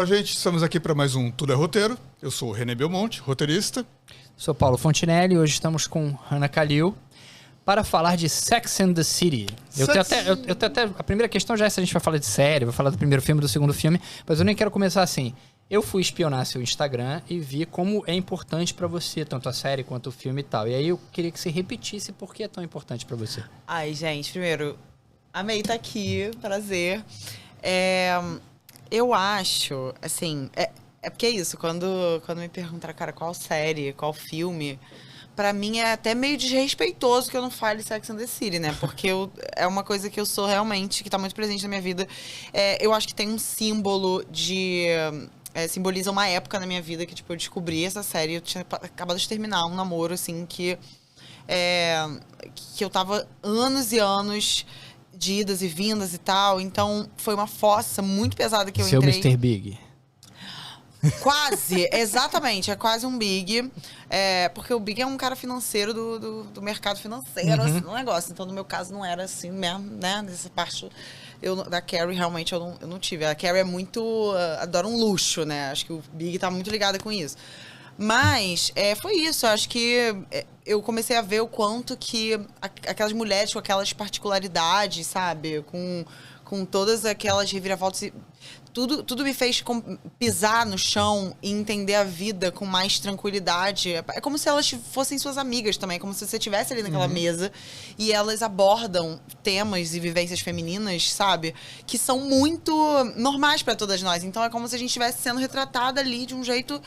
gente. Estamos aqui para mais um Tudo é Roteiro. Eu sou o René Belmonte, roteirista. Sou Paulo Fontinelli e hoje estamos com Ana Calil para falar de Sex and the City. Eu tenho até a primeira questão já é se a gente vai falar de série, vai falar do primeiro filme, do segundo filme, mas eu nem quero começar assim. Eu fui espionar seu Instagram e vi como é importante pra você, tanto a série quanto o filme e tal. E aí eu queria que você repetisse por que é tão importante pra você. Ai, gente, primeiro, amei estar aqui, prazer. Eu acho, assim, é porque é isso, quando me perguntaram, cara, qual série, qual filme, pra mim é até meio desrespeitoso que eu não fale Sex and the City, né? Porque é uma coisa que eu sou realmente, que tá muito presente na minha vida. Eu acho que tem um símbolo de... simboliza uma época na minha vida que, tipo, eu descobri essa série. Eu tinha acabado de terminar um namoro, assim, que eu tava anos e anos de idas e vindas e tal. Então, foi uma fossa muito pesada que eu entrei. Seu Mr. Big. Quase, exatamente. É quase um Big. Porque o Big é um cara financeiro do mercado financeiro, assim, um negócio. Então, no meu caso, não era assim mesmo, né? Nessa parte... da Carrie, realmente, eu não tive. A Carrie é muito... adora um luxo, né? Acho que o Big tá muito ligado com isso. Mas, foi isso. Acho que eu comecei a ver o quanto que aquelas mulheres com aquelas particularidades, sabe? Com todas aquelas reviravoltas... Tudo me fez pisar no chão e entender a vida com mais tranquilidade. É como se elas fossem suas amigas também. É como se você estivesse ali naquela mesa e elas abordam temas e vivências femininas, sabe? Que são muito normais para todas nós. Então é como se a gente estivesse sendo retratada ali de um jeito...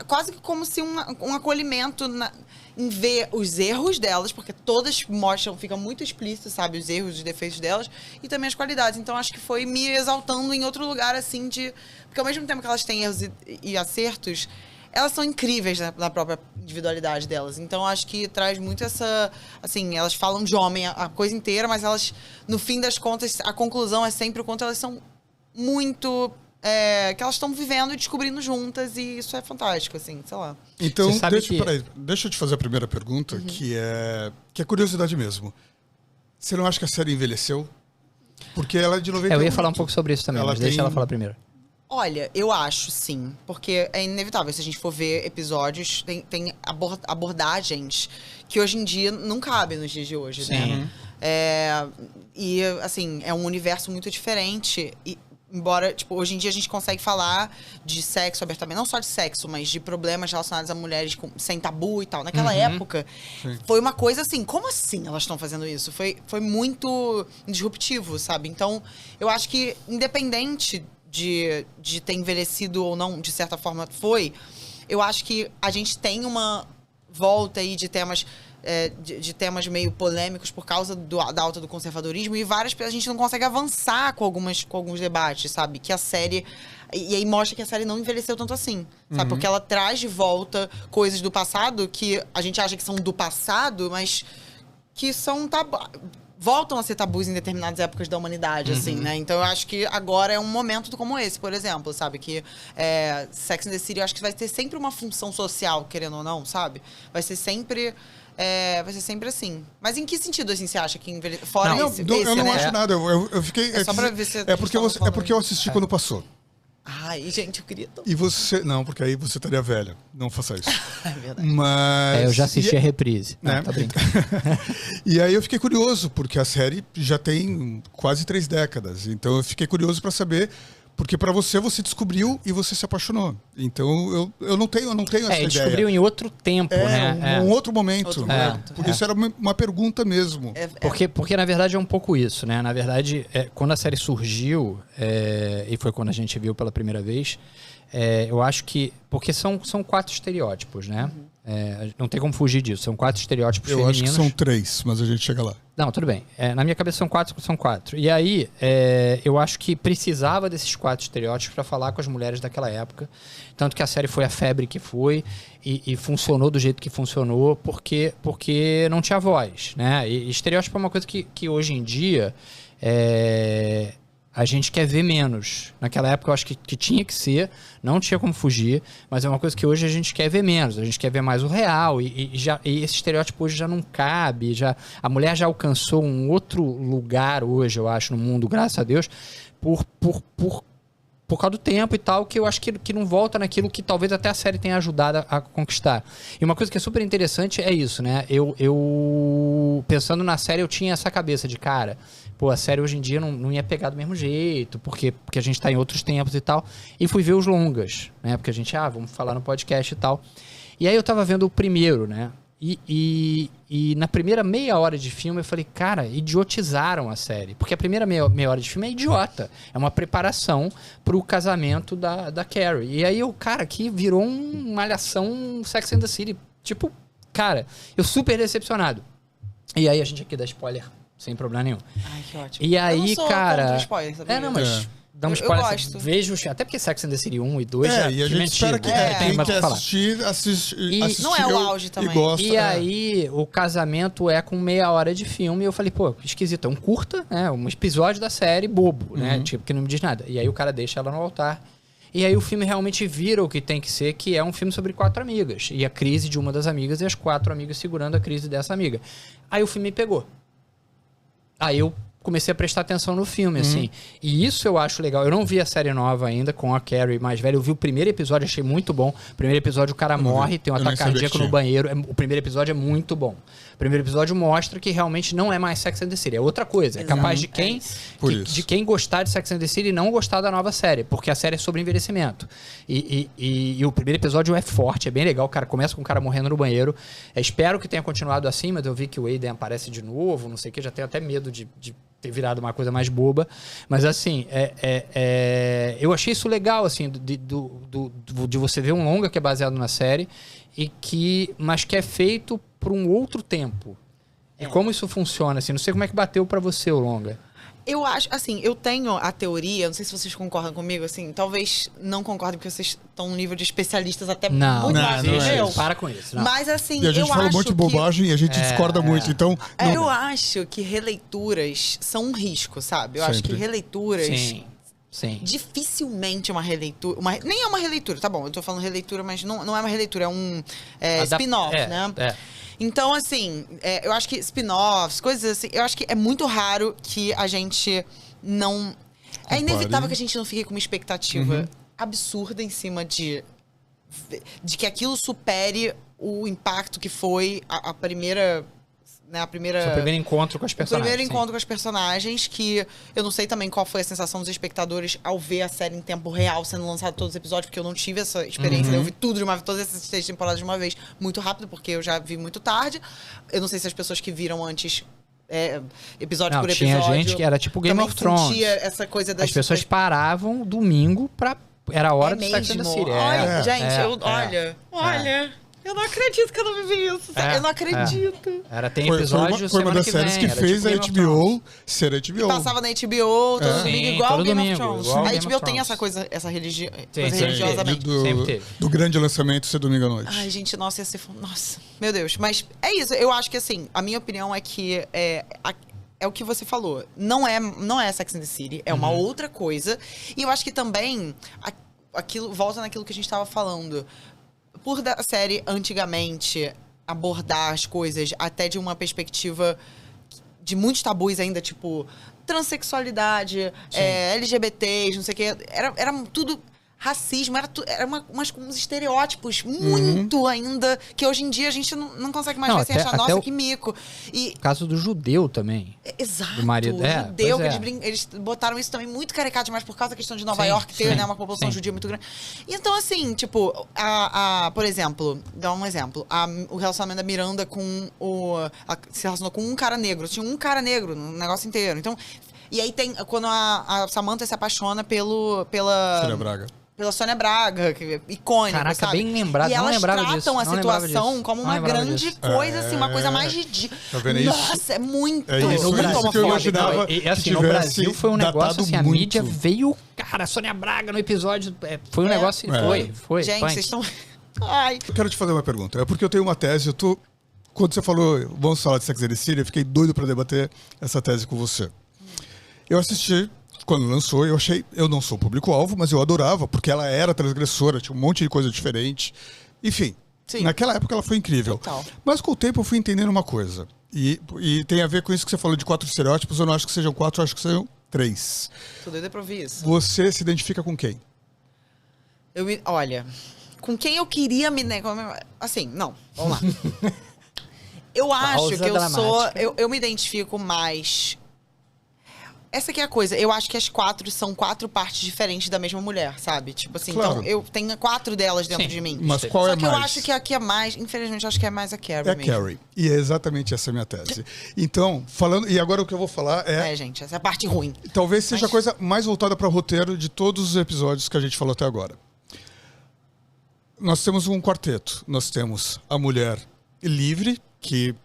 Quase que como se um acolhimento em ver os erros delas, porque todas mostram, fica muito explícito, sabe? Os erros, os defeitos delas e também as qualidades. Então acho que foi me exaltando em outro lugar, assim, porque ao mesmo tempo que elas têm erros e acertos, elas são incríveis na própria individualidade delas. Então, acho que traz muito essa... Assim, elas falam de homem a coisa inteira, mas elas, no fim das contas, a conclusão é sempre o quanto elas são muito... que elas estão vivendo e descobrindo juntas, e isso é fantástico, assim, sei lá. Então, deixa eu te fazer a primeira pergunta, que é curiosidade mesmo. Você não acha que a série envelheceu? Porque ela é de 98. Eu ia falar um pouco sobre isso também, mas deixa ela falar primeiro. Olha, eu acho, sim. Porque é inevitável. Se a gente for ver episódios, tem abordagens que hoje em dia não cabem nos dias de hoje, né? E, assim, é um universo muito diferente. E, embora, tipo, hoje em dia a gente consegue falar de sexo abertamente. Não só de sexo, mas de problemas relacionados a mulheres sem tabu e tal. Naquela época, foi uma coisa assim, como assim elas estão fazendo isso? Foi muito disruptivo, sabe? Então, eu acho que, independente de ter envelhecido ou não, de certa forma eu acho que a gente tem uma volta aí de temas... de temas meio polêmicos por causa da alta do conservadorismo, e a gente não consegue avançar com alguns debates, sabe? Que a série... E aí mostra que a série não envelheceu tanto assim, sabe? Porque ela traz de volta coisas do passado que a gente acha que são do passado, mas que são voltam a ser tabus em determinadas épocas da humanidade, assim, né? Então eu acho que agora é um momento como esse, por exemplo, sabe? Que Sex and the City, eu acho que vai ter sempre uma função social, querendo ou não, sabe? Vai ser sempre assim. Mas em que sentido, assim, você acha que envelheceu? Fora esse, eu não né? acho nada. Eu fiquei... Só pra ver se porque eu assisti quando passou. Ai, gente, eu queria... E você... Não, porque aí você estaria velha. Não faça isso. É verdade. Mas... eu já assisti a reprise. Não, tá brincando. E aí eu fiquei curioso, porque a série já tem quase 3 décadas. Então eu fiquei curioso para saber... Porque para você descobriu e você se apaixonou. Então eu não tenho essa ideia. Descobriu em outro tempo, né? Um outro momento. Porque isso era uma pergunta mesmo. Porque, na verdade, é um pouco isso, né? Na verdade, quando a série surgiu, e foi quando a gente viu pela primeira vez, eu acho que... Porque são 4 estereótipos, né? Não tem como fugir disso. São 4 estereótipos femininos. Eu acho que são 3, mas a gente chega lá. Não, tudo bem. Na minha cabeça são 4. E aí, eu acho que precisava desses 4 estereótipos para falar com as mulheres daquela época. Tanto que a série foi a febre que foi e funcionou do jeito que funcionou porque não tinha voz, né? E estereótipo é uma coisa que hoje em dia... a gente quer ver menos. Naquela época eu acho que tinha que ser, não tinha como fugir, mas é uma coisa que hoje a gente quer ver menos, a gente quer ver mais o real, e esse estereótipo hoje já não cabe, a mulher já alcançou um outro lugar hoje, eu acho, no mundo, graças a Deus, por por causa do tempo e tal, que eu acho que não volta naquilo que talvez até a série tenha ajudado a conquistar. E uma coisa que é super interessante é isso, né? Eu pensando na série, eu tinha essa cabeça de, cara, pô, a série hoje em dia não ia pegar do mesmo jeito, porque a gente tá em outros tempos e tal. E fui ver os longas, né? Porque a gente, vamos falar no podcast e tal. E aí eu tava vendo o primeiro, né? E na primeira meia hora de filme eu falei, cara, idiotizaram a série. Porque a primeira meia hora de filme é idiota. É uma preparação pro casamento da Carrie. E aí o cara aqui virou uma malhação Sex and the City. Tipo, cara, eu super decepcionado. E aí a gente aqui dá spoiler sem problema nenhum. Ai, que ótimo. E aí, eu não sou cara... contra spoiler, sabia? Não, mas... Damos spoiler, gosto. Vejo, até porque Sex and the City 1 e 2 já e a gente espera que quem quer assistir não é o auge também. E gosta. E aí, o casamento é com meia hora de filme. E eu falei, pô, esquisito. É um curta, né? Um episódio da série bobo, né? Tipo, que não me diz nada. E aí o cara deixa ela no altar. E aí o filme realmente vira o que tem que ser, que é um filme sobre 4 amigas. E a crise de uma das amigas e as 4 amigas segurando a crise dessa amiga. Aí o filme me pegou. Aí eu comecei a prestar atenção no filme, assim. E isso eu acho legal. Eu não vi a série nova ainda, com a Carrie mais velha. Eu vi o primeiro episódio, achei muito bom. O primeiro episódio o cara morre, tem um ataque cardíaco no banheiro. O primeiro episódio é muito bom. O primeiro episódio mostra que realmente não é mais Sex and the City. É outra coisa. É capaz de quem gostar de Sex and the City e não gostar da nova série. Porque a série é sobre envelhecimento. E o primeiro episódio é forte, é bem legal. O cara começa com o cara morrendo no banheiro. Espero que tenha continuado assim, mas eu vi que o Aiden aparece de novo, não sei o que. Já tenho até medo de ter virado uma coisa mais boba. Mas assim, eu achei isso legal, assim, de você ver um longa que é baseado na série, mas que é feito por um outro tempo. E como isso funciona, assim, não sei como é que bateu pra você o longa. Eu acho, assim, eu tenho a teoria, não sei se vocês concordam comigo, assim, talvez não concordem porque vocês estão num nível de especialistas até muito mais do que eu. Para com isso. Não. Mas assim, e a gente fala um monte de bobagem e a gente discorda muito, então... Eu acho que releituras são um risco, sabe? Eu acho que releituras... Sim. Dificilmente uma releitura... nem é uma releitura, tá bom, eu tô falando releitura, mas não é uma releitura, é um spin-off, né? Então, assim, eu acho que spin-offs, coisas assim, eu acho que é muito raro que a gente não... É inevitável que a gente não fique com uma expectativa absurda em cima de que aquilo supere o impacto que foi a primeira... Seu primeiro encontro com as personagens. O primeiro encontro com as personagens, que eu não sei também qual foi a sensação dos espectadores ao ver a série em tempo real sendo lançado todos os episódios, porque eu não tive essa experiência. Eu vi tudo de uma vez, todas essas 6 temporadas de uma vez, muito rápido, porque eu já vi muito tarde. Eu não sei se as pessoas que viram antes, episódio por episódio... Tinha gente que era tipo Game of Thrones. Sentia essa coisa das... As pessoas paravam domingo pra... Era a hora do Sex and the City. Olha, gente, olha... Eu não acredito que eu não vivi isso. Eu não acredito. Tem episódio foi uma das séries que fez a HBO ser HBO. E passava na HBO todo domingo, igual o Game of Thrones. A HBO tem essa coisa, essa religiosamente. Do grande lançamento ser domingo à noite. Ai, gente, nossa, ia ser... Nossa, meu Deus. Mas é isso, eu acho que assim, a minha opinião é que é o que você falou. Não é Sex and the City, é uma outra coisa. E eu acho que também, aquilo volta naquilo que a gente estava falando. Por da série, antigamente, abordar as coisas até de uma perspectiva de muitos tabus ainda, tipo, transexualidade, LGBTs, não sei o quê. Era tudo racismo, era uns estereótipos muito ainda, que hoje em dia a gente não consegue mais ver sem achar, nossa, que mico. E o caso do judeu também. Exato, do marido. O judeu, que eles botaram isso também muito caricato, mas por causa da questão de Nova York ter, né, uma população judia muito grande. Então, assim, tipo, por exemplo, dá um exemplo, o relacionamento da Miranda se relacionou com um cara negro. Tinha um cara negro no negócio inteiro. Então, e aí tem, quando a Samantha se apaixona pela Sônia Braga, que é icônica, caraca, sabe? bem lembrado, e elas tratam a situação como uma grande coisa, assim, uma coisa mais ridícula. Tá vendo Nossa, isso? é muito, no Brasil que eu imaginava assim, no Brasil foi um negócio assim, a mídia veio, cara, Sônia Braga no episódio, foi um negócio, foi. Gente, vocês estão... Ai. Eu quero te fazer uma pergunta, é porque eu tenho uma tese, quando você falou, vamos falar de Sex and the City, eu fiquei doido pra debater essa tese com você. Eu assisti, quando lançou, eu não sou público-alvo, mas eu adorava, porque ela era transgressora, tinha um monte de coisa diferente. Enfim, naquela época ela foi incrível. Total. Mas com o tempo eu fui entendendo uma coisa. E tem a ver com isso que você falou de 4 estereótipos, eu não acho que sejam 4, eu acho que sejam 3. Tô doida pra ouvir isso. Você se identifica com quem? Olha, com quem eu queria me... Assim, não, vamos lá. Eu acho que eu sou... Eu me identifico mais... Essa que é a coisa. Eu acho que as 4 são 4 partes diferentes da mesma mulher, sabe? Tipo assim, claro. Então eu tenho 4 delas dentro de mim. Mas qual Só é que mais? eu acho que aqui é mais... Infelizmente, eu acho que é mais a Carrie É a mesmo. Carrie. E é exatamente essa a minha tese. Então, falando... E agora o que eu vou falar é... gente, essa é a parte ruim. Talvez seja a coisa mais voltada para roteiro de todos os episódios que a gente falou até agora. Nós temos um quarteto. Nós temos a mulher livre, que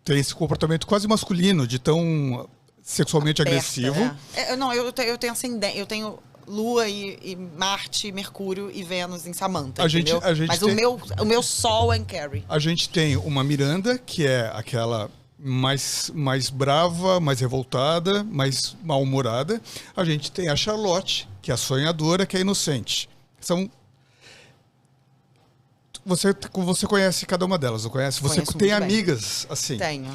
tem esse comportamento quase masculino, de tão sexualmente agressivo. Eu tenho ascendente, eu tenho Lua e Marte, Mercúrio e Vênus em Samantha, entendeu? Mas o meu Sol é em Carrie. A gente tem uma Miranda, que é aquela mais brava, mais revoltada, mais mal-humorada. A gente tem a Charlotte, que é a sonhadora, que é inocente. Você conhece cada uma delas, não conhece? Você tem amigas assim? Tenho.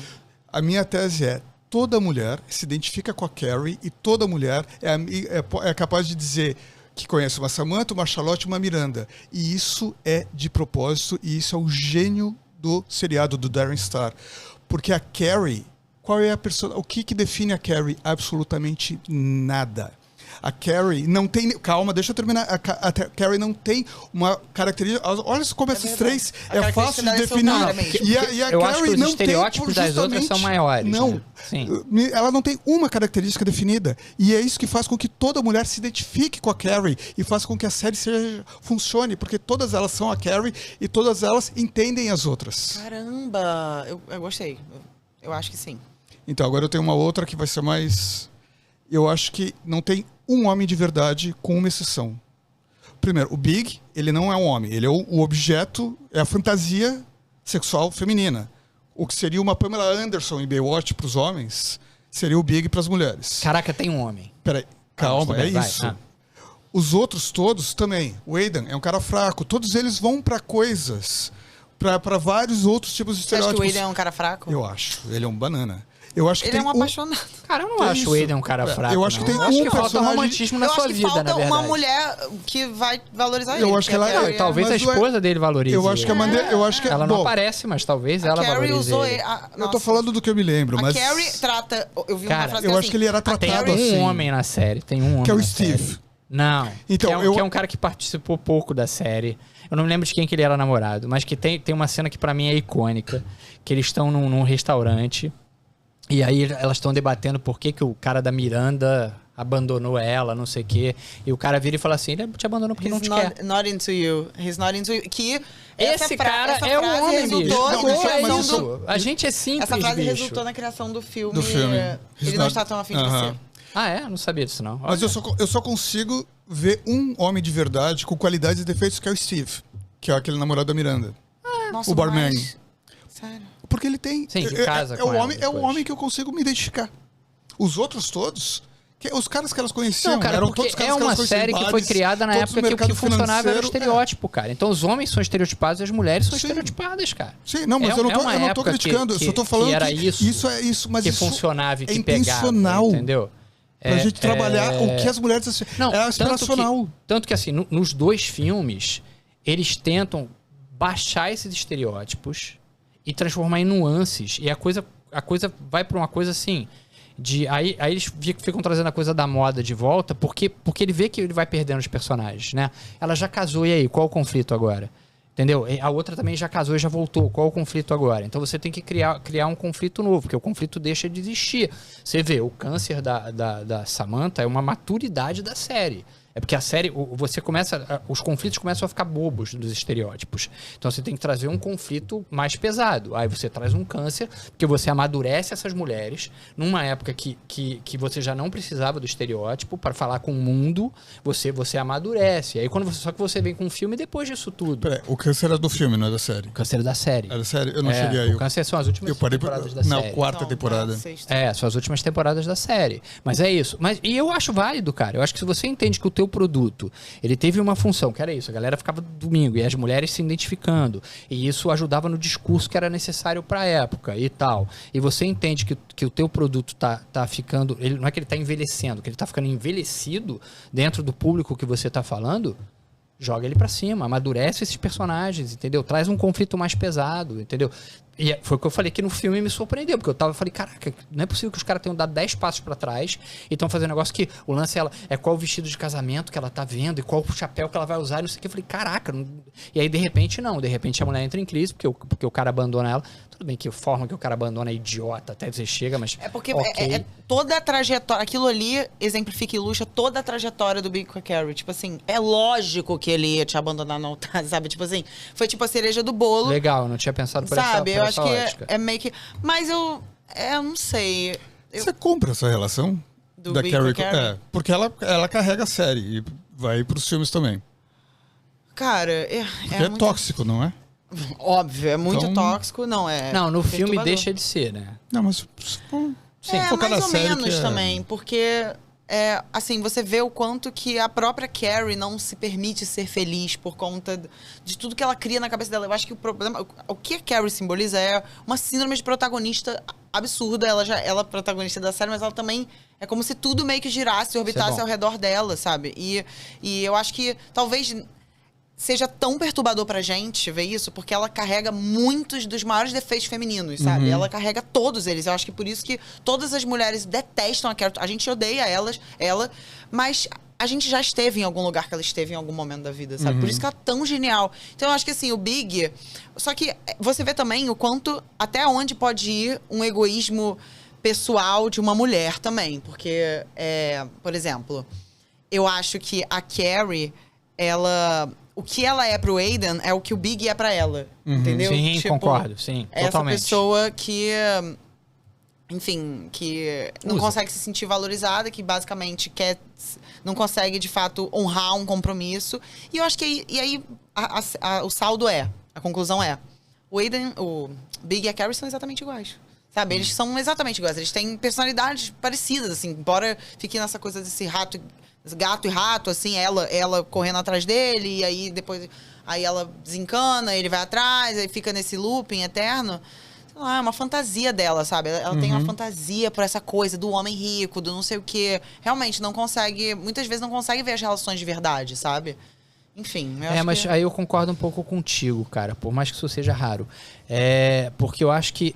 A minha tese é: toda mulher se identifica com a Carrie e toda mulher é capaz de dizer que conhece uma Samantha, uma Charlotte e uma Miranda. E isso é de propósito, e isso é o gênio do seriado do Darren Star. Porque a Carrie, qual é a pessoa? O que define a Carrie? Absolutamente nada. A Carrie não tem... Calma, deixa eu terminar. A Carrie não tem uma característica... Olha como esses três é fácil de definir. E a Carrie não tem... Eu acho que os estereótipos das outras são maiores. Não. Né? Sim. Ela não tem uma característica definida. E é isso que faz com que toda mulher se identifique com a Carrie e faz com que a série funcione. Porque todas elas são a Carrie e todas elas entendem as outras. Caramba! Eu gostei. Eu acho que sim. Então, agora eu tenho uma outra que vai ser mais... Eu acho que não tem um homem de verdade, com uma exceção. Primeiro, o Big, ele não é um homem. Ele é o objeto, é a fantasia sexual feminina. O que seria uma Pamela Anderson em Baywatch para os homens, seria o Big para as mulheres. Caraca, tem um homem. Peraí, calma, é isso. Os outros todos também. O Aidan é um cara fraco. Todos eles vão para coisas, para vários outros tipos de estereótipos. Você acha que o Aidan é um cara fraco? Eu acho. Ele é um banana. Eu acho que ele é um apaixonado. Cara, eu não acho o Aidan um cara fraco. Eu acho que tem eu acho que falta romantismo na sua vida, na verdade. Falta uma mulher que vai valorizar ele. Eu acho que ela talvez a esposa dele valorize. Eu acho que a Mandela, ela não aparece, mas talvez ela valorize ele. Eu tô falando do que eu me lembro, mas a Carrie trata, eu vi uma frase eu assim, acho que ele era tratado tem assim. Um homem na série, tem um homem que é o na Steve. Série. Não, então, que é um cara que participou pouco da série. Eu não me lembro de quem que ele era namorado, mas que tem uma cena que pra mim é icônica, que eles estão num restaurante. E aí elas estão debatendo por que o cara da Miranda abandonou ela, não sei o quê. E o cara vira e fala assim, ele te abandonou porque não te quer. Not into you. He's not into you. Que esse cara é um homem, bicho. A gente é simples, essa frase bicho. resultou na criação do filme. Ele não está tão afim de você. Ah, é? Não sabia disso, não. Mas eu só consigo ver um homem de verdade com qualidades e defeitos, que é o Steve. Que é aquele namorado da Miranda. Nossa, o barman. Sério? Porque ele tem... Sim, de casa com é o homem que eu consigo me identificar. Os outros todos... os caras que elas conheciam... Não, cara, eram porque todos caras é uma série que foi criada na época que o que funcionava era o estereótipo, cara. Então os homens são estereotipados e as mulheres são estereotipadas, cara. Sim, não, mas eu não tô criticando. Eu só tô falando que era isso é isso, mas que isso funcionava e que intencional, pegava, entendeu? Pra gente trabalhar o que as mulheres... Não, é aspiracional. Tanto que assim, nos dois filmes, eles tentam baixar esses estereótipos e transformar em nuances. E a coisa vai pra uma coisa assim... Aí eles ficam trazendo a coisa da moda de volta, porque ele vê que ele vai perdendo os personagens, né? Ela já casou, e aí? Qual o conflito agora? Entendeu? A outra também já casou e já voltou. Qual o conflito agora? Então você tem que criar um conflito novo, porque o conflito deixa de existir. Você vê, o câncer da Samantha é uma maturidade da série. É porque a série, os conflitos começam a ficar bobos dos estereótipos. Então você tem que trazer um conflito mais pesado. Aí você traz um câncer, porque você amadurece essas mulheres numa época que você já não precisava do estereótipo para falar com o mundo, você amadurece. Aí só que você vem com um filme depois disso tudo. Peraí, o câncer é do filme, não é da série? O câncer é da série. É da série? Eu não cheguei aí. O câncer são as últimas temporadas da série. Na quarta temporada. São as últimas temporadas da série. Mas é isso. E eu acho válido, cara. Eu acho que se você entende que o teu produto, ele teve uma função, que era isso, a galera ficava domingo e as mulheres se identificando, e isso ajudava no discurso que era necessário para a época e tal, e você entende que o teu produto tá ficando, não é que ele tá envelhecendo, que ele tá ficando envelhecido dentro do público que você tá falando, joga ele pra cima, amadurece esses personagens, entendeu? Traz um conflito mais pesado, entendeu? E foi o que eu falei que no filme me surpreendeu, porque eu falei, caraca, não é possível que os caras tenham dado 10 passos pra trás e estão fazendo um negócio que o lance é qual o vestido de casamento que ela tá vendo e qual o chapéu que ela vai usar, e não sei o que. Eu falei, caraca, não... E aí de repente a mulher entra em crise, porque o cara abandona ela. Tudo bem que a forma que o cara abandona é idiota, até você chega, mas... É porque okay. Toda a trajetória... Aquilo ali exemplifica e ilustra toda a trajetória do Big com a Carrie. Tipo assim, é lógico que ele ia te abandonar no altar, sabe? Tipo assim, foi tipo a cereja do bolo. Legal, eu não tinha pensado por sabe? Eu essa acho ótica. que é meio que... Mas eu não sei. Você compra essa relação? Do da Big Carrie? com a Carrie? Porque ela carrega a série e vai pros filmes também. Cara, Porque é muito... tóxico, não é? Óbvio, é muito Então- tóxico, não é? Não, no filme perturbador. deixa de ser, né? Não, mas... Sim, focar mais na ou série menos que é- também, porque assim, você vê o quanto que a própria Carrie não se permite ser feliz por conta de tudo que ela cria na cabeça dela. Eu acho que o problema, o que a Carrie simboliza é uma síndrome de protagonista absurda. Ela é protagonista da série, mas ela também é como se tudo meio que girasse, orbitasse bom. ao redor dela, sabe? E eu acho que talvez seja tão perturbador pra gente ver isso, porque ela carrega muitos dos maiores defeitos femininos, sabe? Ela carrega todos eles. Eu acho que por isso que todas as mulheres detestam a Carrie. A gente odeia ela, mas a gente já esteve em algum lugar que ela esteve em algum momento da vida, sabe? Por isso que ela é tão genial. Então eu acho que assim, o Big... Só que você vê também o quanto, até onde pode ir um egoísmo pessoal de uma mulher também. Porque, por exemplo, eu acho que a Carrie, o que ela é pro Aidan é o que o Big é pra ela, entendeu? Sim, Tipo, concordo, sim, essa totalmente. pessoa que, enfim, que não consegue se sentir valorizada, que basicamente não consegue, de fato, honrar um compromisso. E eu acho que aí o saldo a conclusão o Aidan, o Big e a Carrie são exatamente iguais. Sabe, eles são exatamente iguais. Eles têm personalidades parecidas, assim. Embora fique nessa coisa desse gato e rato, assim, ela correndo atrás dele, e aí depois ela desencana, ele vai atrás, aí fica nesse looping eterno. Sei lá, é uma fantasia dela, sabe? Ela tem uma fantasia por essa coisa do homem rico, do não sei o quê. Realmente não consegue, muitas vezes não consegue ver as relações de verdade, sabe? Enfim, eu acho mas que... aí eu concordo um pouco contigo, cara, por mais que isso seja raro. Porque eu acho que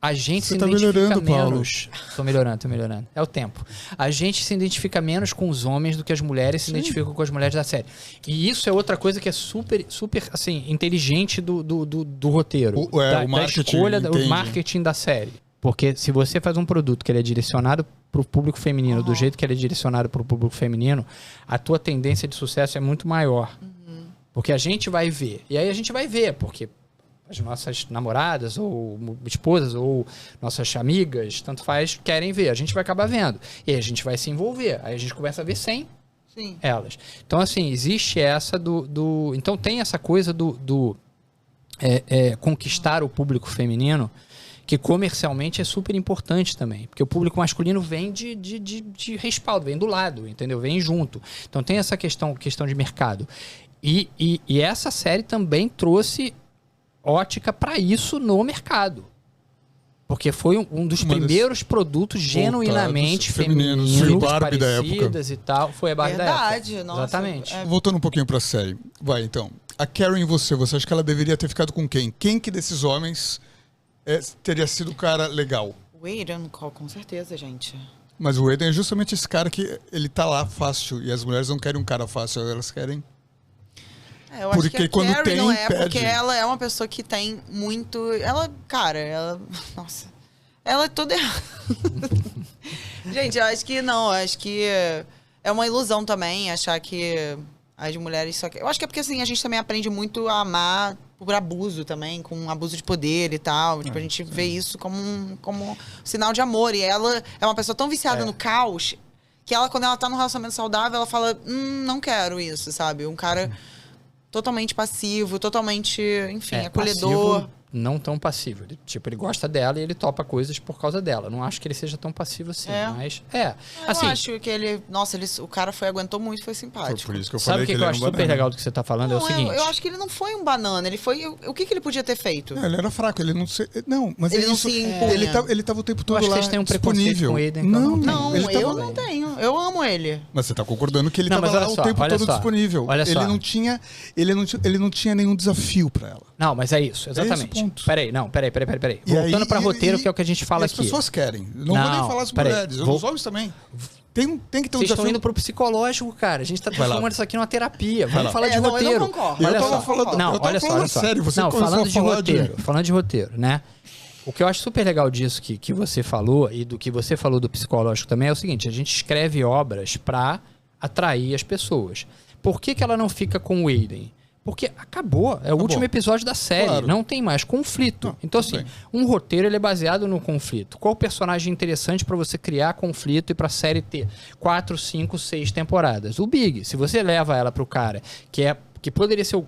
a gente Você se tá identifica melhorando, Paulo. menos. Tô melhorando. É o tempo. A gente se identifica menos com os homens do que as mulheres se identificam com as mulheres da série. E isso é outra coisa que é super, super, assim, inteligente do roteiro. O marketing, da escolha, o entende. marketing da série. Porque se você faz um produto que ele é direcionado pro público feminino, do jeito que ele é direcionado pro público feminino, a tua tendência de sucesso é muito maior. Porque a gente vai ver. E aí a gente vai ver, porque as nossas namoradas, ou esposas, ou nossas amigas, tanto faz, querem ver. A gente vai acabar vendo. E aí a gente vai se envolver. Aí a gente começa a ver sem Sim. elas. Então, assim, existe essa Então tem essa coisa do conquistar o público feminino, que comercialmente é super importante também. Porque o público masculino vem de respaldo, vem do lado, entendeu? Vem junto. Então tem essa questão de mercado. E essa série também trouxe ótica para isso no mercado. Porque foi um dos primeiros produtos genuinamente femininos, Foi o Barbie da parecidas e tal. Foi a Barbie da Verdade, época. nossa. Exatamente. Voltando um pouquinho pra série. Vai, então. A Carrie em você acha que ela deveria ter ficado com quem? Quem que desses homens teria sido o cara legal? O Aidan, com certeza, gente. Mas o Aidan é justamente esse cara que ele tá lá fácil. E as mulheres não querem um cara fácil, elas querem... Eu acho Porque que a quando Carrie tem, não é, pede. porque ela é uma pessoa que tem muito... Nossa. Ela é toda errada. Gente, eu acho que não. Eu acho que é uma ilusão também achar que as mulheres só... Eu acho que é porque, assim, a gente também aprende muito a amar por abuso também, com abuso de poder e tal. Tipo, a gente vê isso como um sinal de amor. E ela é uma pessoa tão viciada no caos que ela, quando ela tá num relacionamento saudável, ela fala, não quero isso, sabe? Um cara... totalmente passivo, totalmente, enfim, acolhedor. Passivo, não tão passivo. Ele, tipo, ele gosta dela e ele topa coisas por causa dela. Não acho que ele seja tão passivo assim, mas... Eu acho que ele... Nossa, o cara aguentou muito, foi simpático. Foi por isso que eu Sabe falei o que eu ele acho era um super banana. legal do que você tá falando? É o seguinte... Eu acho que ele não foi um banana. Ele foi... O que ele podia ter feito? Não, ele era fraco, ele não se... Não, mas Ele é não isso. se impunha. Ele tava o tempo Eu todo acho que lá vocês têm um preconceito disponível. com o Aiden, então Não, Não, ele eu tava... não tenho. Eu amo ele. Mas você tá concordando que ele Não, tava mas lá olha o só, tempo olha todo só. disponível. Olha só. Ele não tinha nenhum desafio pra ela. Não, mas é isso, exatamente. esse o ponto. Peraí. E Voltando aí- pra roteiro, que é o que a gente fala e as aqui. pessoas querem. Não vou nem Não, falar as peraí. mulheres, Vou- os homens também. Tem que ter um Vocês estão desafio. indo pro psicológico, cara. A gente tá transformando isso aqui numa terapia. Vamos falar de não, eu roteiro. não concordo. Olha Eu tava só. falando- Não, eu tava olha só, falando olha só. sério, você não, começou falando a de falar roteiro, falando de roteiro, né? O que eu acho super legal disso que você falou e do que você falou do psicológico também é o seguinte, a gente escreve obras pra atrair as pessoas. Por que ela não fica com o Aiden? Porque acabou, é o último episódio da série, Claro. não tem mais conflito. Não, então tudo assim, bem. um roteiro ele é baseado no conflito. Qual personagem interessante pra você criar conflito e pra série ter 4, 5, 6 temporadas? O Big, se você leva ela pro cara que poderia ser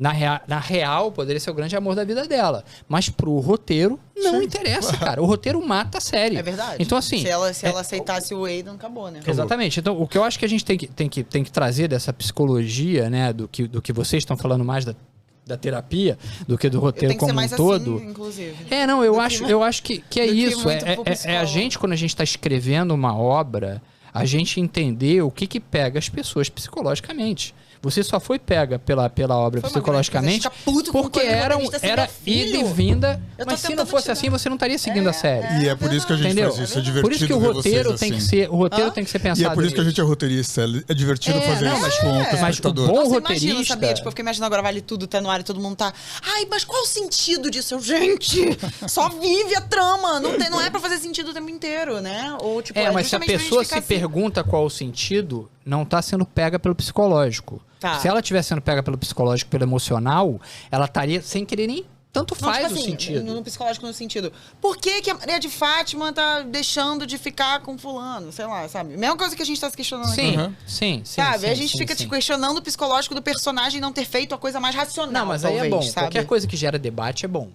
na real, poderia ser o grande amor da vida dela. Mas pro roteiro, não interessa, cara. O roteiro mata a série. É verdade. Então, assim... Se ela aceitasse o Aiden, acabou, né? Exatamente. Então, o que eu acho que a gente tem que trazer dessa psicologia, né, do que vocês estão falando mais da terapia, do que do roteiro Tem que ser como mais um todo. assim, inclusive. Não, eu acho que é do que isso. muito pro É a psicólogo. gente, quando a gente está escrevendo uma obra, a gente entender o que pega as pessoas psicologicamente. Você só foi pega pela obra Foi uma psicologicamente grande coisa, fica puto com porque coisa do era roteirista, assim, ira meu filho. e vinda. Eu tô Mas se não tentando fosse te dar. assim, você não estaria seguindo a série. E é por isso que a gente Entendeu? faz isso. É divertido Por isso que o ver roteiro vocês tem que assim. ser, o roteiro tem que ser pensado. E é por isso que a nisso. gente é roteirista. É divertido fazer não, isso mas- com o mas o espectador. bom- Nossa, roteirista- imagina, sabia? Tipo, eu fiquei imaginando agora, vale tudo, tá no ar e todo mundo tá... Ai, mas qual o sentido disso? Gente, só vive a trama. Não é pra fazer sentido o tempo inteiro, né? Ou, tipo, Mas se a justamente pra gente pessoa se ficar assim. pergunta qual o sentido, não tá sendo pega pelo psicológico. Tá. Se ela estiver sendo pega pelo psicológico, pelo emocional, ela estaria sem querer nem tanto Não, faz tipo o assim, sentido. no psicológico no sentido, por que a Maria de Fátima tá deixando de ficar com fulano? Sei lá, sabe? Mesma coisa que a gente tá se questionando Sim, aqui. Uhum. sim. Sabe? sim, a gente sim, fica sim. te questionando o psicológico do personagem não ter feito a coisa mais racional. Não, mas talvez, aí é bom. sabe? Qualquer coisa que gera debate é bom.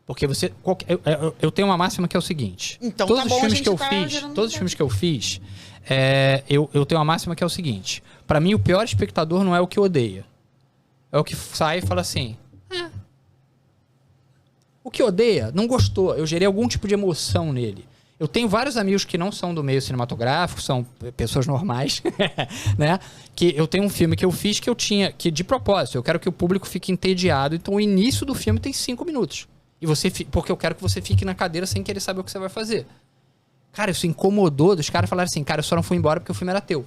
Porque você. Eu tenho uma máxima que é o seguinte. Então todos tá os bom, a filmes gente que eu tá fiz. gerando Todos os debate. filmes que eu fiz. Eu tenho uma máxima que é o seguinte. Pra mim, o pior espectador não é o que odeia. É o que sai e fala assim. O que odeia, não gostou. Eu gerei algum tipo de emoção nele. Eu tenho vários amigos que não são do meio cinematográfico, são pessoas normais, né? Que eu tenho um filme que eu fiz que eu tinha, que de propósito, eu quero que o público fique entediado. Então o início do filme tem 5 minutos. E porque eu quero que você fique na cadeira sem querer saber o que você vai fazer. Cara, isso incomodou dos caras falarem assim, cara, eu só não fui embora porque o filme era teu.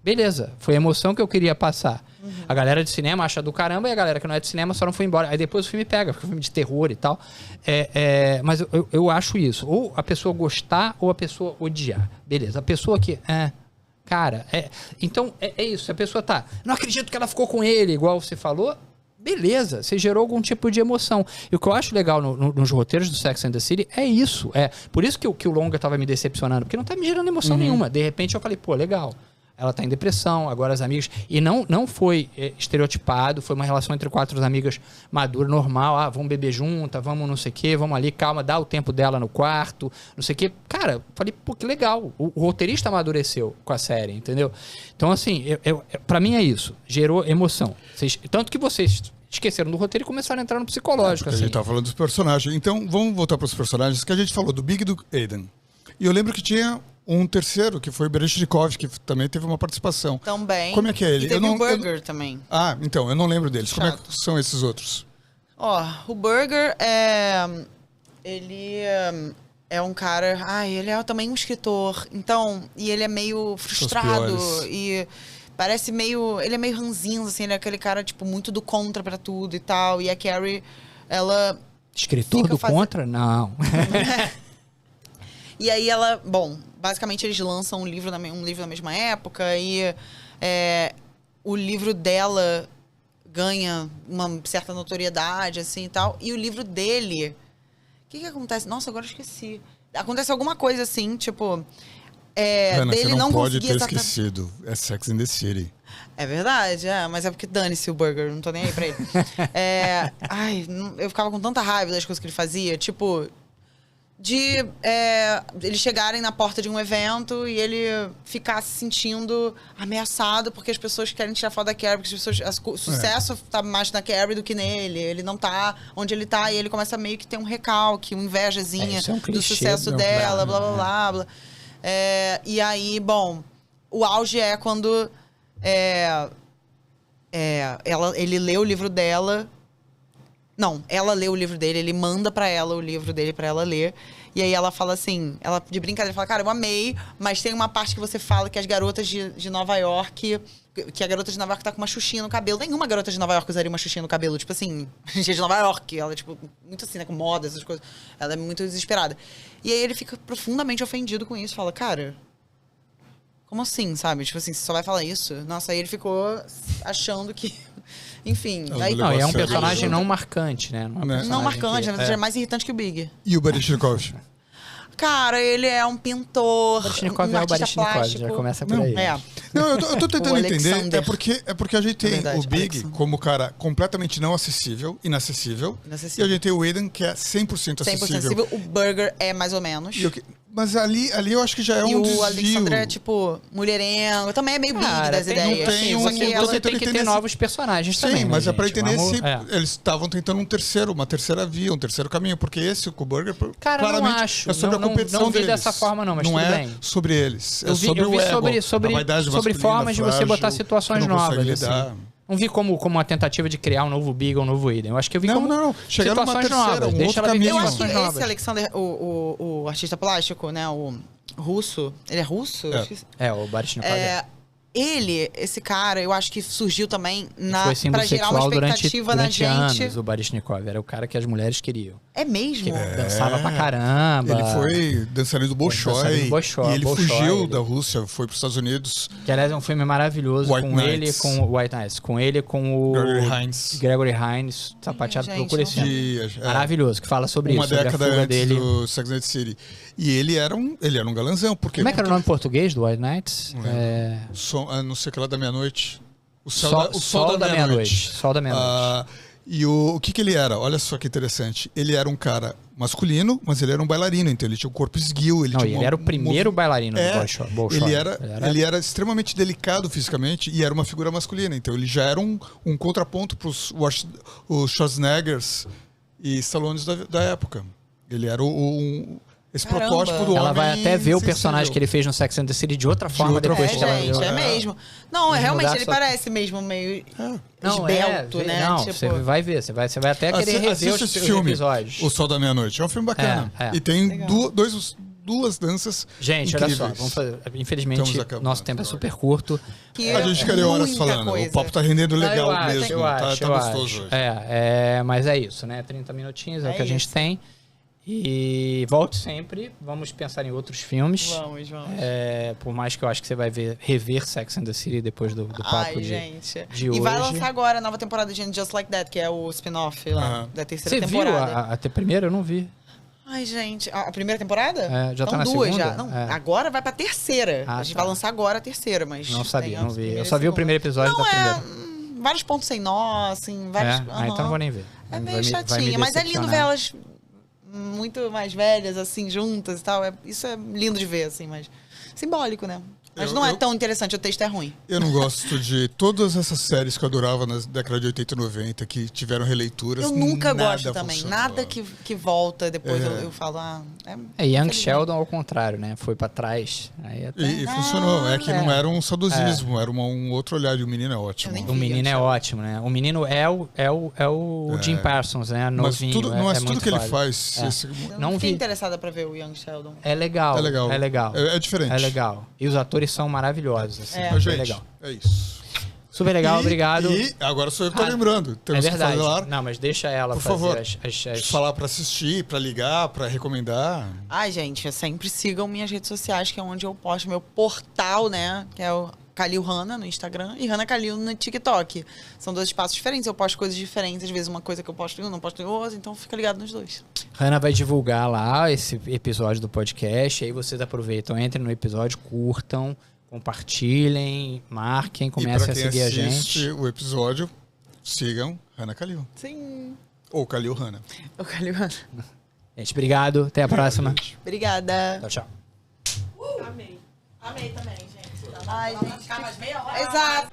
Beleza, foi a emoção que eu queria passar. A galera de cinema acha do caramba e a galera que não é de cinema só não foi embora. Aí depois o filme pega, porque é um filme de terror e tal. Mas eu acho isso. Ou a pessoa gostar ou a pessoa odiar. Beleza, a pessoa que... Cara, então é isso. A pessoa tá... Não acredito que ela ficou com ele, igual você falou. Beleza, você gerou algum tipo de emoção. E o que eu acho legal nos roteiros do Sex and the City é isso. Por isso que o longa tava me decepcionando, porque não tá me gerando emoção nenhuma. De repente eu falei, pô, legal. Ela tá em depressão, agora as amigas... E não foi estereotipado, foi uma relação entre 4 amigas maduras, normal. Vamos beber juntas, vamos não sei o quê, vamos ali, calma, dá o tempo dela no quarto, não sei o quê. Cara, falei, pô, que legal. O roteirista amadureceu com a série, entendeu? Então, assim, pra mim é isso. Gerou emoção. Tanto que vocês esqueceram do roteiro e começaram a entrar no psicológico, A assim. gente tava falando dos personagens. Então, vamos voltar para os personagens que a gente falou, do Big e do Aiden. E eu lembro que tinha um terceiro, que foi o Bereshnikov, que também teve uma participação. Também. Como é que é ele? E teve o Burger também. Então, eu não lembro deles. Como é Chato. que são esses outros? O Burger ele é um cara... ele é também um escritor. Então, e ele é meio frustrado. piores. E parece meio... Ele é meio ranzinho, assim. Ele é aquele cara, tipo, muito do contra pra tudo e tal. E a Carrie, ela... Escritor fica do contra? Não. E aí ela... Bom, basicamente eles lançam um livro na mesma época. E o livro dela ganha uma certa notoriedade, assim, e tal. E o livro dele... O que acontece? Nossa, agora eu esqueci. Acontece alguma coisa assim, tipo... Ana, dele você não pode conseguir ter exatamente... esquecido. É Sex and the City. É verdade, mas é porque dane-se o Burger, não tô nem aí pra ele. Eu ficava com tanta raiva das coisas que ele fazia, tipo... eles chegarem na porta de um evento e ele ficar se sentindo ameaçado porque as pessoas querem tirar foto da Carrie, porque o sucesso tá mais na Carrie do que nele. Ele não tá onde ele tá e ele começa meio que ter um recalque, uma invejazinha do sucesso dela, blá, blá, blá, blá. E aí, bom, o auge é quando ele lê o livro dela. Não, ela lê o livro dele, ele manda pra ela o livro dele pra ela ler. E aí ela fala assim, ela de brincadeira fala, cara, eu amei, mas tem uma parte que você fala que as garotas de Nova York, que a garota de Nova York tá com uma xuxinha no cabelo. Nenhuma garota de Nova York usaria uma xuxinha no cabelo, tipo assim, gente de Nova York. Ela é, tipo, muito assim, né, com moda, essas coisas. Ela é muito desesperada. E aí ele fica profundamente ofendido com isso, fala, cara, como assim, sabe? Tipo assim, você só vai falar isso? Nossa, aí ele ficou achando que... Enfim. Não, e é um personagem não marcante, né? Não marcante, é mais irritante que o Big. E o Baryshnikov? Cara, ele é um pintor, Baryshnikov um é o artista Baryshnikov, plástico. já começa por aí. Não, eu tô tentando entender. É porque a gente tem verdade, o Big Alexander. como cara completamente não acessível, inacessível. E a gente tem o Aidan, que é 100% acessível. O Burger é mais ou menos. Mas ali eu acho que já é um desvio. E o Alexander é, tipo, mulherengo. Também é meio Big das ideias. Você tem que ter novos personagens também. Sim, mas é pra entender se Vamos... eles estavam tentando uma terceira via, um terceiro caminho. Porque esse, o Burger, cara, claramente não acho. é sobre a competição não vi deles. dessa forma, não, mas não tudo é bem. sobre eles. Eu vi sobre formas de você botar situações novas. Assim. Não vi como uma tentativa de criar um novo Big ou um novo Aidan. Eu acho que eu vi como chegaram numa situações terceira, novas. um Deixa outro ela viver caminho. Eu acho que situações esse novas. Alexander, o artista plástico, né, o russo, ele é russo? O Baryshnikov. Esse cara, eu acho que surgiu também foi símbolo pra gerar uma sexual expectativa durante na gente. anos, o Baryshnikov. Era o cara que as mulheres queriam. É mesmo? Que dançava pra caramba. Ele foi dançarino do Bolshoi. E ele fugiu da Rússia, foi pros Estados Unidos. Que, aliás, é um filme maravilhoso. White Nights. Com ele, com o Gregory Hines, sapateado. Procura esse filme. Maravilhoso, que fala sobre isso. Uma década a fuga antes dele. do Sex and the City. E ele era um galanzão. Porque como é que era o nome em português do White Nights? Não sei o que lá da meia-noite. O Sol da meia-noite. Sol da meia-noite. E o que ele era? Olha só que interessante. Ele era um cara masculino, mas ele era um bailarino, então ele tinha um corpo esguio. Ele era o primeiro bailarino do Bolshoi. Ele era extremamente delicado fisicamente e era uma figura masculina. Então ele já era um contraponto para os Schwarzeneggers e Stallones da época. Ele era esse protótipo do homem. Ela vai até ver o sensível. personagem que ele fez no Sex and the City de outra forma depois que ela viu. É mesmo. Não, realmente ele parece mesmo meio esbelto, né? Não, você vai ver, você vai até querer rever os filme, episódios. O Sol da Meia-Noite. É um filme bacana. E tem duas danças gente, incríveis. olha só, vamos fazer. Infelizmente, nosso tempo é super curto. A gente ficaria horas falando. O papo tá rendendo legal mesmo. Tá gostoso hoje. Mas é isso, né? 30 minutinhos é o que a gente tem. E volte sempre, vamos pensar em outros filmes. Vamos. Por mais que eu acho que você vai rever Sex and the City depois do papo de hoje. E vai lançar agora a nova temporada de Just Like That, que é o spin-off lá da terceira temporada. Você viu a primeira? Eu não vi. Ai, gente, a primeira temporada? Já tá na duas segunda? já. Não, agora vai pra terceira. A gente vai lançar agora a terceira, mas... Não sabia, não vi. Eu só vi o primeiro episódio da primeira. Vários pontos sem nó, assim, vários... Então não vou nem ver. É meio chatinha, mas é lindo ver elas muito mais velhas, assim, juntas e tal. Isso é lindo de ver, assim, mas... Simbólico, né? Mas não é tão interessante, o texto é ruim. Eu não gosto de todas essas séries que eu adorava nas décadas de 80 e 90, que tiveram releituras. Eu nunca gosto também. Nada que volta depois eu falo, Young Sheldon ao contrário, né? Foi pra trás. Aí até... E funcionou. É que não era um saudosismo, era um outro olhar. E o menino é ótimo. O menino é ótimo, né? O menino é o Jim Parsons, né? Novinho. Mas tudo que ele faz... Eu não fiquei interessada pra ver o Young Sheldon. É legal. É diferente. É legal. E os atores são maravilhosos. Assim, gente, legal. É isso. Super legal, obrigado. E agora sou eu que tô lembrando. Temos é verdade. Que falar. Não, mas deixa ela por fazer favor, falar pra assistir, pra ligar, pra recomendar. Ai, gente, sempre sigam minhas redes sociais, que é onde eu posto meu portal, né? Que é o Kalil Hanna no Instagram e Hanna Kalil no TikTok. São 2 espaços diferentes, eu posto coisas diferentes. Às vezes uma coisa que eu posto em um, não posto em outro, então fica ligado nos 2. Hanna vai divulgar lá esse episódio do podcast, aí vocês aproveitam, entrem no episódio, curtam, compartilhem, marquem, comecem a seguir a gente. O episódio, sigam Hanna Kalil. Sim. Ou Kalil Hanna. O Kalil Hanna. Gente, obrigado. Até a próxima. Obrigada. Tchau, tchau. Amei. Amei também, gente. Ai, gente. Ficar mais meia hora. Exato.